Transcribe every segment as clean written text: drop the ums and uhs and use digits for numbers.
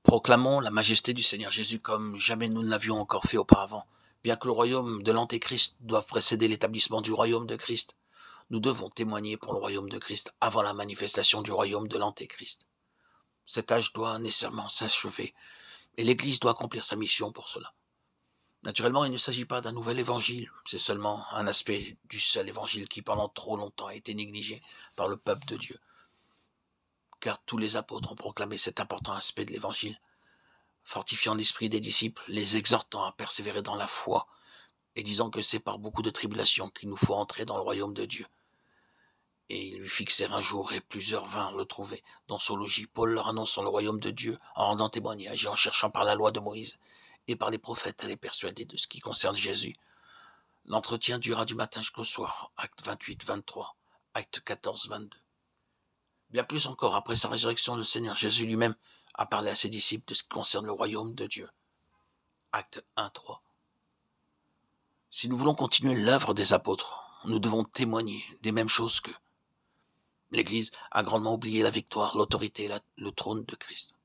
Proclamons la majesté du Seigneur Jésus comme jamais nous ne l'avions encore fait auparavant. Bien que le royaume de l'Antéchrist doive précéder l'établissement du royaume de Christ, nous devons témoigner pour le royaume de Christ avant la manifestation du royaume de l'Antéchrist. Cet âge doit nécessairement s'achever et l'Église doit accomplir sa mission pour cela. Naturellement, il ne s'agit pas d'un nouvel évangile, c'est seulement un aspect du seul évangile qui pendant trop longtemps a été négligé par le peuple de Dieu. Car tous les apôtres ont proclamé cet important aspect de l'évangile, fortifiant l'esprit des disciples, les exhortant à persévérer dans la foi, et disant que c'est par beaucoup de tribulations qu'il nous faut entrer dans le royaume de Dieu. Et ils lui fixèrent un jour, et plusieurs vinrent le trouver. Dans son logis, Paul leur annonçant le royaume de Dieu, en rendant témoignage et en cherchant par la loi de Moïse et par les prophètes à les persuader de ce qui concerne Jésus. L'entretien dura du matin jusqu'au soir, acte 28-23, acte 14-22. Bien plus encore, après sa résurrection, le Seigneur Jésus lui-même a parlé à ses disciples de ce qui concerne le royaume de Dieu. Acte 1-3. Si nous voulons continuer l'œuvre des apôtres, nous devons témoigner des mêmes choses qu'eux. L'Église a grandement oublié la victoire, l'autorité et le trône de Christ.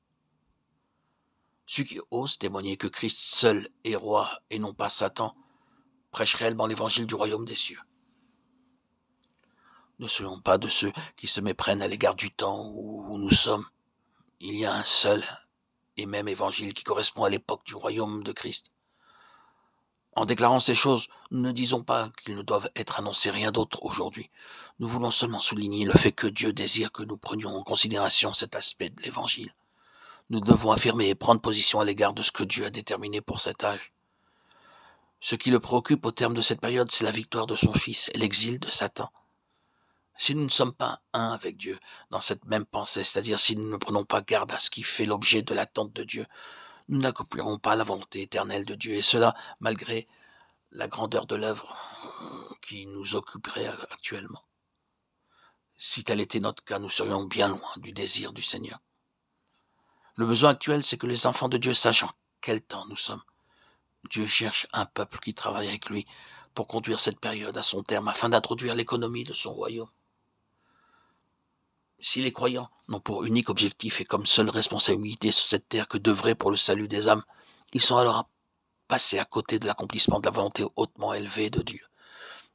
Ceux qui osent témoigner que Christ seul est roi et non pas Satan prêchent réellement l'évangile du royaume des cieux. Ne soyons pas de ceux qui se méprennent à l'égard du temps où nous sommes. Il y a un seul et même évangile qui correspond à l'époque du royaume de Christ. En déclarant ces choses, nous ne disons pas qu'ils ne doivent être annoncés rien d'autre aujourd'hui. Nous voulons seulement souligner le fait que Dieu désire que nous prenions en considération cet aspect de l'évangile. Nous devons affirmer et prendre position à l'égard de ce que Dieu a déterminé pour cet âge. Ce qui le préoccupe au terme de cette période, c'est la victoire de son Fils et l'exil de Satan. Si nous ne sommes pas un avec Dieu dans cette même pensée, c'est-à-dire si nous ne prenons pas garde à ce qui fait l'objet de l'attente de Dieu, nous n'accomplirons pas la volonté éternelle de Dieu, et cela malgré la grandeur de l'œuvre qui nous occuperait actuellement. Si tel était notre cas, nous serions bien loin du désir du Seigneur. Le besoin actuel, c'est que les enfants de Dieu sachent en quel temps nous sommes. Dieu cherche un peuple qui travaille avec lui pour conduire cette période à son terme afin d'introduire l'économie de son royaume. Si les croyants n'ont pour unique objectif et comme seule responsabilité sur cette terre que d'œuvrer pour le salut des âmes, ils sont alors passés à côté de l'accomplissement de la volonté hautement élevée de Dieu.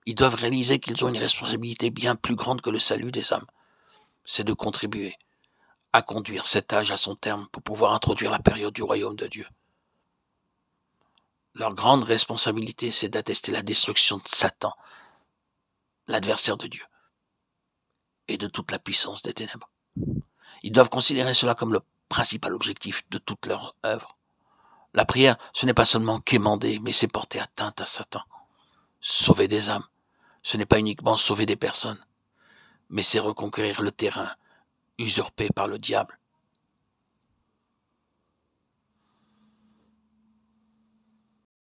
Ils doivent réaliser qu'ils ont une responsabilité bien plus grande que le salut des âmes. C'est de contribuer à conduire cet âge à son terme pour pouvoir introduire la période du royaume de Dieu. Leur grande responsabilité, c'est d'attester la destruction de Satan, l'adversaire de Dieu, et de toute la puissance des ténèbres. Ils doivent considérer cela comme le principal objectif de toute leur œuvre. La prière, ce n'est pas seulement quémander, mais c'est porter atteinte à Satan. Sauver des âmes, ce n'est pas uniquement sauver des personnes, mais c'est reconquérir le terrain usurpé par le diable